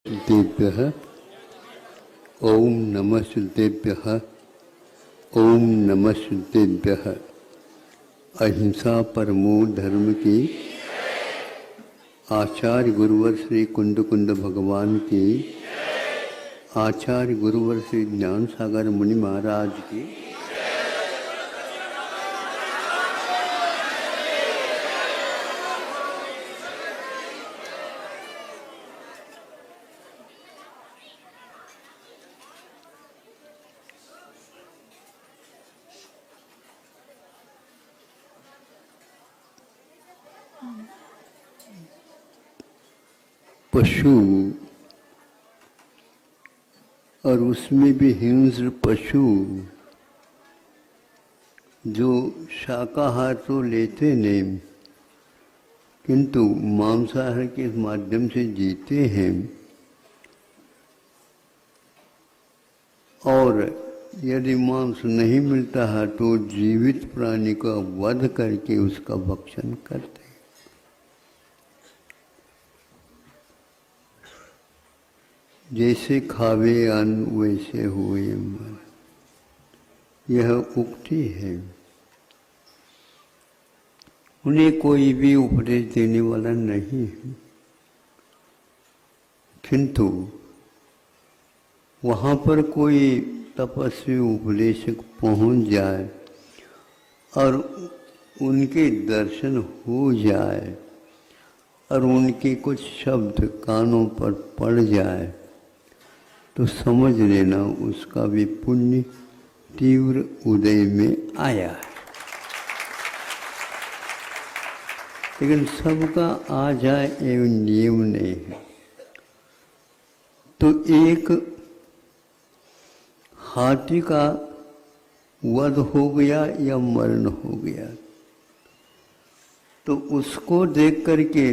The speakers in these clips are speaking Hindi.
श्रुतेभ्यः ओम नमः श्रुतेभ्यः ओम नमः श्रुतेभ्यः। अहिंसा परमो धर्म की आचार्य गुरुवर श्री कुंद कुंद भगवान की, आचार्य गुरुवर श्री ज्ञान सागर मुनि महाराज की, पशु और उसमें भी हिंस्र पशु जो शाकाहार तो लेते नहीं किंतु मांसाहार के माध्यम से जीते हैं, और यदि मांस नहीं मिलता है तो जीवित प्राणी का वध करके उसका भक्षण करते हैं। जैसे खावे अन्न वैसे हुए मन, यह उक्ति है। उन्हें कोई भी उपदेश देने वाला नहीं है, किंतु वहाँ पर कोई तपस्वी उपदेशक पहुँच जाए और उनके दर्शन हो जाए और उनके कुछ शब्द कानों पर पड़ जाए तो समझ लेना उसका भी पुण्य तीव्र उदय में आया है। लेकिन सबका आ जाए एवं नियम नहीं है। तो एक हाथी का वध हो गया या मरण हो गया तो उसको देख करके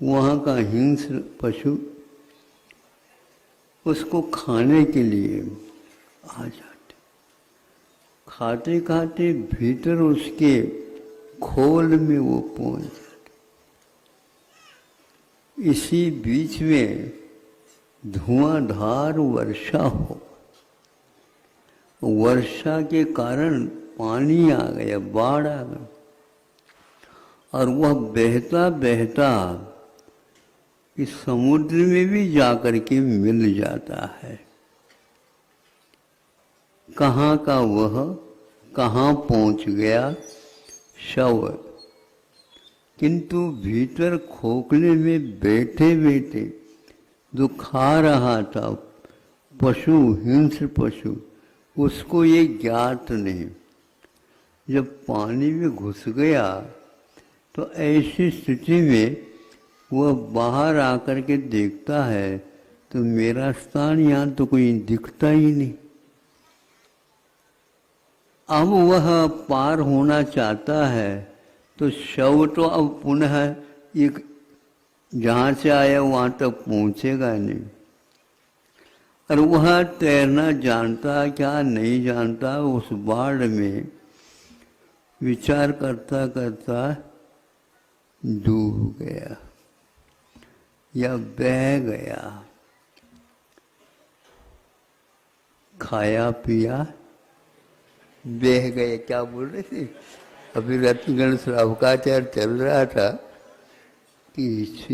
वहाँ का हिंस्र पशु उसको खाने के लिए आ जाते। खाते खाते भीतर उसके खोल में वो पहुंच जाते। इसी बीच में धुआंधार वर्षा हो, वर्षा के कारण पानी आ गया, बाढ़ आ गई और वह बहता बहता इस समुद्र में भी जाकर के मिल जाता है। कहाँ का वह कहाँ पहुँच गया शव, किंतु भीतर खोखले में बैठे बैठे जो खा रहा था पशु, हिंस्र पशु, उसको ये ज्ञात नहीं। जब पानी में घुस गया तो ऐसी स्थिति में वह बाहर आकर के देखता है तो मेरा स्थान यहाँ तो कोई दिखता ही नहीं। अब वह पार होना चाहता है तो शव तो अब पुनः एक जहाँ से आया वहाँ तक पहुँचेगा नहीं। और वह तैरना जानता क्या नहीं जानता, उस बाढ़ में विचार करता करता डूब गया या बह गया। खाया पिया बह गए, क्या बोल रहे थे अभी रत्नगण श्रावकाचार्य चल रहा था कि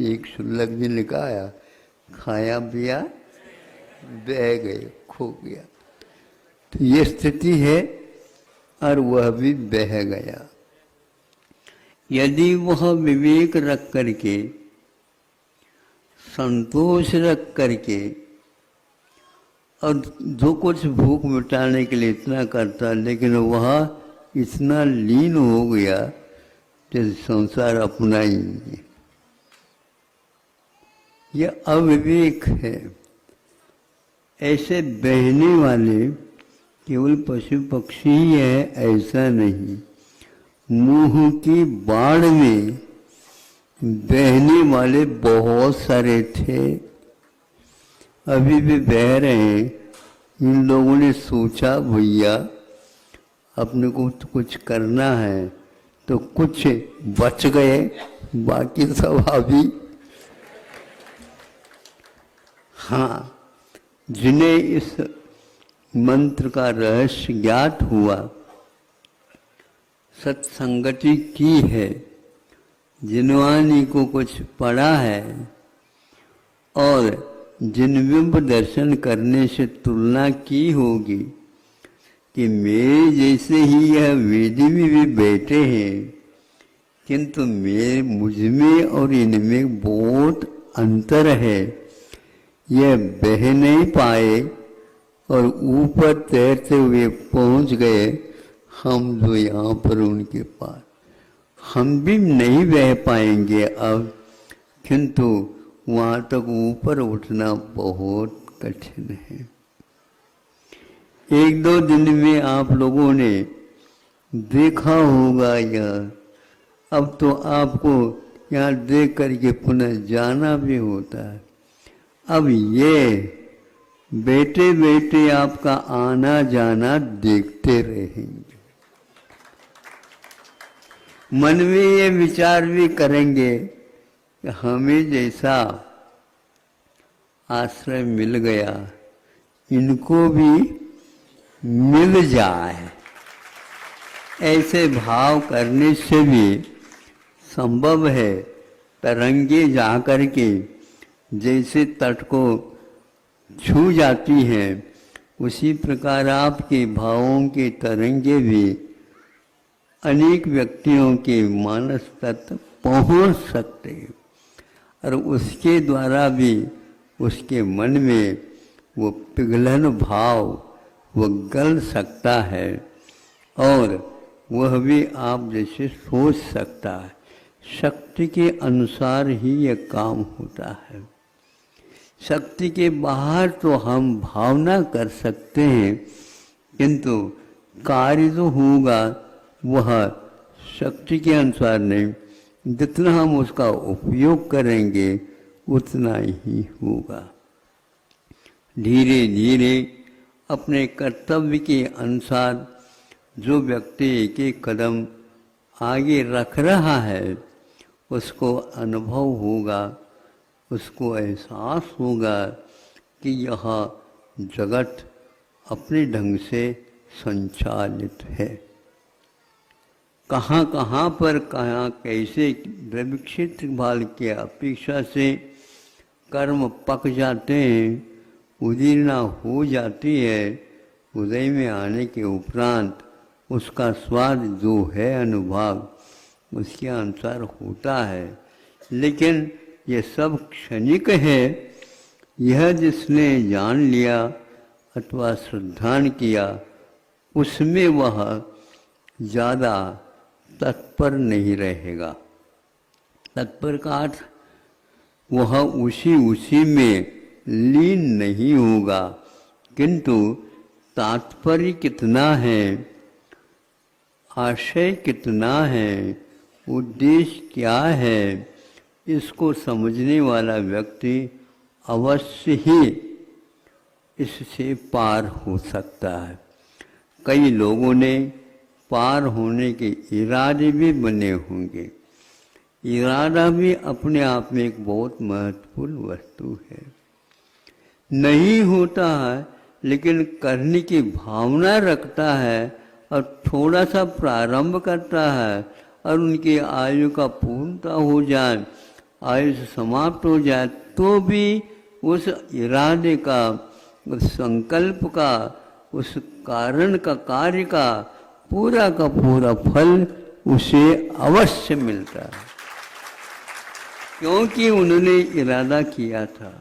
एक शुल्लक जी ने कहा खाया पिया बह गए, खो गया। तो ये स्थिति है और वह भी बह गया। यदि वह विवेक रख करके, संतोष रख करके और जो कुछ भूख मिटाने के लिए इतना करता, लेकिन वह इतना लीन हो गया जैसे संसार अपना ही नहीं। यह अविवेक है। ऐसे बहने वाले केवल पशु पक्षी ही है ऐसा नहीं, मुंह की बाढ़ में बहने वाले बहुत सारे थे, अभी भी बह रहे हैं। इन लोगों ने सोचा भैया अपने को तो कुछ करना है तो कुछ बच गए, बाकी सब अभी हाँ, जिन्हें इस मंत्र का रहस्य ज्ञात हुआ, सत्संगति की है, जिनवानी को कुछ पढ़ा है और जिनबिंब दर्शन करने से तुलना की होगी कि मेरे जैसे ही यह वेदी में भी बैठे हैं, किंतु मुझ में और इनमें बहुत अंतर है, यह बह नहीं पाए और ऊपर तैरते हुए पहुंच गए हम जो यहाँ पर उनके पास। हम भी नहीं बह पाएंगे अब, किंतु वहाँ तक ऊपर उठना बहुत कठिन है। एक दो दिन में आप लोगों ने देखा होगा यह, अब तो आपको यहाँ देख करके पुनः जाना भी होता है। अब ये बैठे बैठे आपका आना जाना देखते रहेंगे, मन में ये विचार भी करेंगे कि हमें जैसा आश्रय मिल गया इनको भी मिल जाए। ऐसे भाव करने से भी संभव है तरंगे जाकर के जैसे तट को छू जाती हैं, उसी प्रकार आपके भावों के तरंगे भी अनेक व्यक्तियों के मानस तक पहुंच सकते हैं और उसके द्वारा भी उसके मन में वो पिघलन भाव वो गल सकता है और वह भी आप जैसे सोच सकता है। शक्ति के अनुसार ही ये काम होता है। शक्ति के बाहर तो हम भावना कर सकते हैं, किंतु कार्य जो होगा वह शक्ति के अनुसार नहीं, जितना हम उसका उपयोग करेंगे उतना ही होगा। धीरे धीरे अपने कर्तव्य के अनुसार जो व्यक्ति एक एक कदम आगे रख रहा है उसको अनुभव होगा, उसको एहसास होगा कि यह जगत अपने ढंग से संचालित है। कहाँ कहाँ पर कहाँ कैसे द्रव्य क्षेत्र भाल के अपेक्षा से कर्म पक जाते हैं, उदीर्णा हो जाती है। उदय में आने के उपरांत उसका स्वाद जो है अनुभव उसके अनुसार होता है, लेकिन ये सब क्षणिक है। यह जिसने जान लिया अथवा श्रद्धान किया उसमें वह ज़्यादा तत्पर नहीं रहेगा। तत्पर का अर्थ वह उसी में लीन नहीं होगा, किंतु तात्पर्य कितना है, आशय कितना है, उद्देश्य क्या है, इसको समझने वाला व्यक्ति अवश्य ही इससे पार हो सकता है। कई लोगों ने पार होने के इरादे भी बने होंगे। इरादा भी अपने आप में एक बहुत महत्वपूर्ण वस्तु है। नहीं होता है लेकिन करने की भावना रखता है और थोड़ा सा प्रारंभ करता है और उनकी आयु का पूर्णता हो जाए, आयु समाप्त हो जाए, तो भी उस इरादे का, उस संकल्प का, उस कारण का, कार्य का पूरा फल उसे अवश्य मिलता है, क्योंकि उन्होंने इरादा किया था।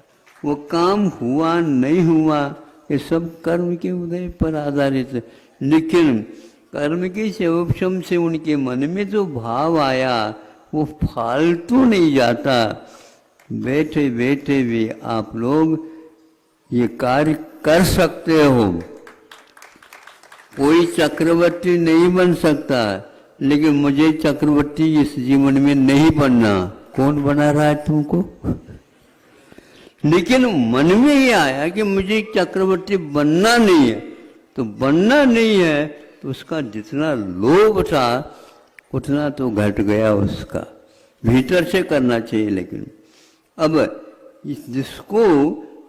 वो काम हुआ नहीं हुआ ये सब कर्म के उदय पर आधारित है, लेकिन कर्म के सेवक्षम से उनके मन में जो भाव आया वो फालतू नहीं जाता। बैठे बैठे भी आप लोग ये कार्य कर सकते हो। कोई चक्रवर्ती नहीं बन सकता, लेकिन मुझे चक्रवर्ती इस जीवन में नहीं बनना। कौन बना रहा है तुमको? लेकिन मन में ये आया कि मुझे चक्रवर्ती बनना नहीं है, तो बनना नहीं है तो उसका जितना लोभ था उतना तो घट गया उसका। भीतर से करना चाहिए, लेकिन अब जिसको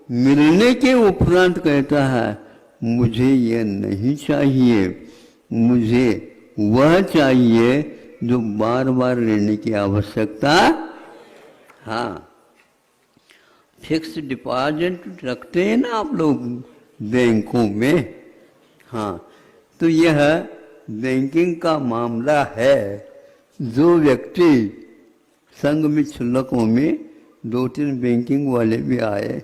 मिलने के उपरांत कहता है मुझे यह नहीं चाहिए, मुझे वह चाहिए जो बार बार लेने की आवश्यकता। हाँ, फिक्स डिपॉजिट रखते हैं ना आप लोग बैंकों में। हाँ, तो यह बैंकिंग का मामला है। जो व्यक्ति संघ में छुलकों में 2-3 बैंकिंग वाले भी आए,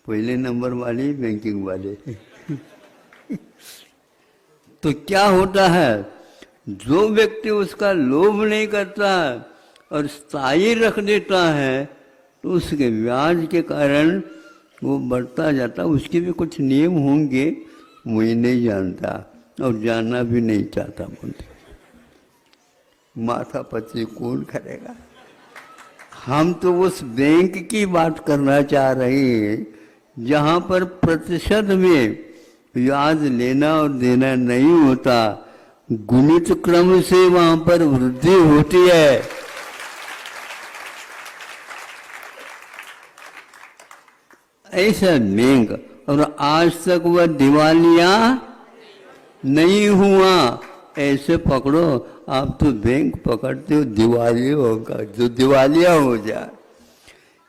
पहले नंबर वाले बैंकिंग वाले तो क्या होता है, जो व्यक्ति उसका लोभ नहीं करता और स्थायी रख देता है तो उसके ब्याज के कारण वो बढ़ता जाता। उसके भी कुछ नियम होंगे, मुझे नहीं जानता और जानना भी नहीं चाहता। बोलते माथा पच्ची कौन करेगा। हम तो उस बैंक की बात करना चाह रहे हैं जहाँ पर प्रतिशत में ब्याज लेना और देना नहीं होता, गुणित क्रम से वहां पर वृद्धि होती है। ऐसा बैंक, और आज तक वह दिवालिया नहीं हुआ। ऐसे पकड़ो, आप तो बैंक पकड़ते हो दिवालिया होगा, जो दिवालिया हो जाए।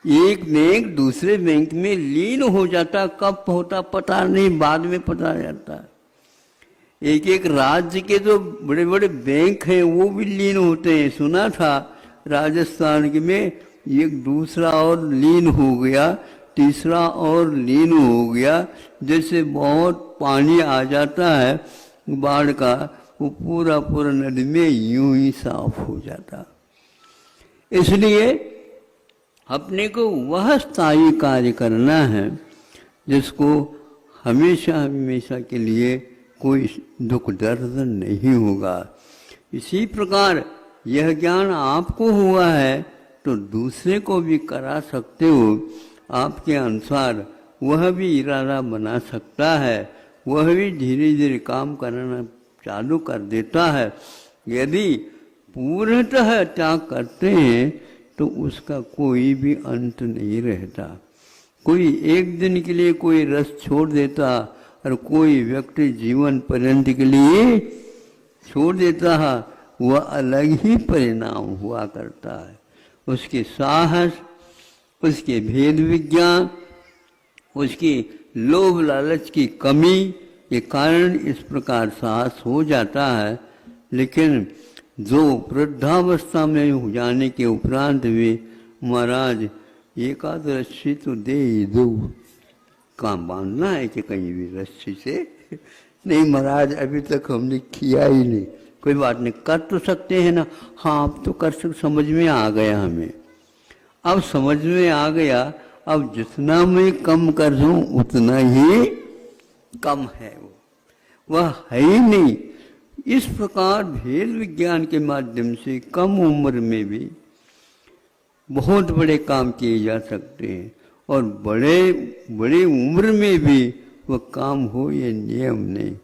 एक बैंक दूसरे बैंक में लीन हो जाता, कब होता पता नहीं, बाद में पता जाता। एक एक राज्य के जो बड़े बड़े बैंक हैं वो भी लीन होते हैं। सुना था राजस्थान के में एक दूसरा और लीन हो गया, तीसरा और लीन हो गया। जैसे बहुत पानी आ जाता है बाढ़ का, वो पूरा पूरा नदी में यूं ही साफ हो जाता। इसलिए अपने को वह स्थायी कार्य करना है जिसको हमेशा हमेशा के लिए कोई दुख दर्द नहीं होगा। इसी प्रकार यह ज्ञान आपको हुआ है तो दूसरे को भी करा सकते हो। आपके अनुसार वह भी इरादा बना सकता है, वह भी धीरे धीरे काम करना चालू कर देता है। यदि पूर्णतः त्याग करते हैं तो उसका कोई भी अंत नहीं रहता। कोई एक दिन के लिए कोई रस छोड़ देता और कोई व्यक्ति जीवन पर्यंत के लिए छोड़ देता है, वह अलग ही परिणाम हुआ करता है। उसके साहस, उसके भेद विज्ञान, उसकी लोभ लालच की कमी के कारण इस प्रकार साहस हो जाता है। लेकिन जो वृद्धावस्था में हो जाने के उपरांत भी महाराज एकाध रस्सी तो दे ही दो, कहाँ बांधना है कि कहीं भी रस्सी से नहीं महाराज, अभी तक हमने किया ही नहीं। कोई बात नहीं, कर तो सकते हैं ना। हाँ, अब तो कर सकते, समझ में आ गया हमें, अब समझ में आ गया। अब जितना मैं कम कर दूं उतना ही कम है, वह है ही नहीं। इस प्रकार भेद विज्ञान के माध्यम से कम उम्र में भी बहुत बड़े काम किए जा सकते हैं और बड़े उम्र में भी वह काम हो, ये नियम नहीं।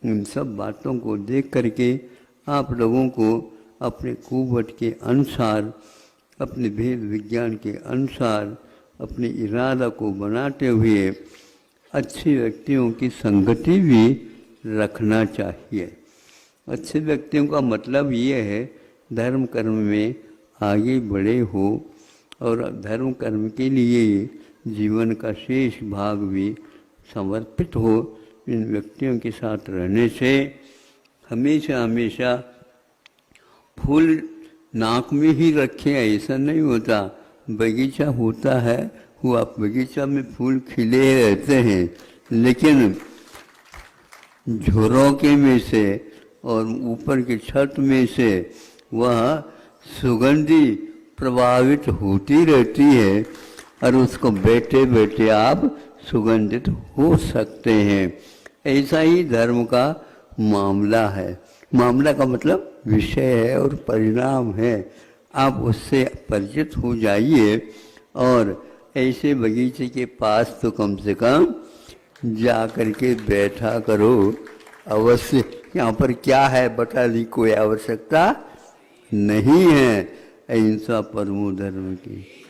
इन सब बातों को देख करके आप लोगों को अपने कुवत के अनुसार, अपने भेद विज्ञान के अनुसार अपने इरादा को बनाते हुए अच्छे व्यक्तियों की संगति भी रखना चाहिए। अच्छे व्यक्तियों का मतलब ये है धर्म कर्म में आगे बढ़े हो और धर्म कर्म के लिए जीवन का शेष भाग भी समर्पित हो। इन व्यक्तियों के साथ रहने से हमेशा हमेशा फूल नाक में ही रखें ऐसा नहीं होता। बगीचा होता है, वो आप बगीचा में फूल खिले रहते हैं, लेकिन झरोके में से और ऊपर की छत में से वह सुगंधी प्रभावित होती रहती है और उसको बैठे बैठे आप सुगंधित हो सकते हैं। ऐसा ही धर्म का मामला है। मामला का मतलब विषय है और परिणाम है। आप उससे परिचित हो जाइए और ऐसे बगीचे के पास तो कम से कम जा करके बैठा करो। अवश्य यहाँ पर क्या है बताने की कोई आवश्यकता नहीं है। अहिंसा परमो धर्म की।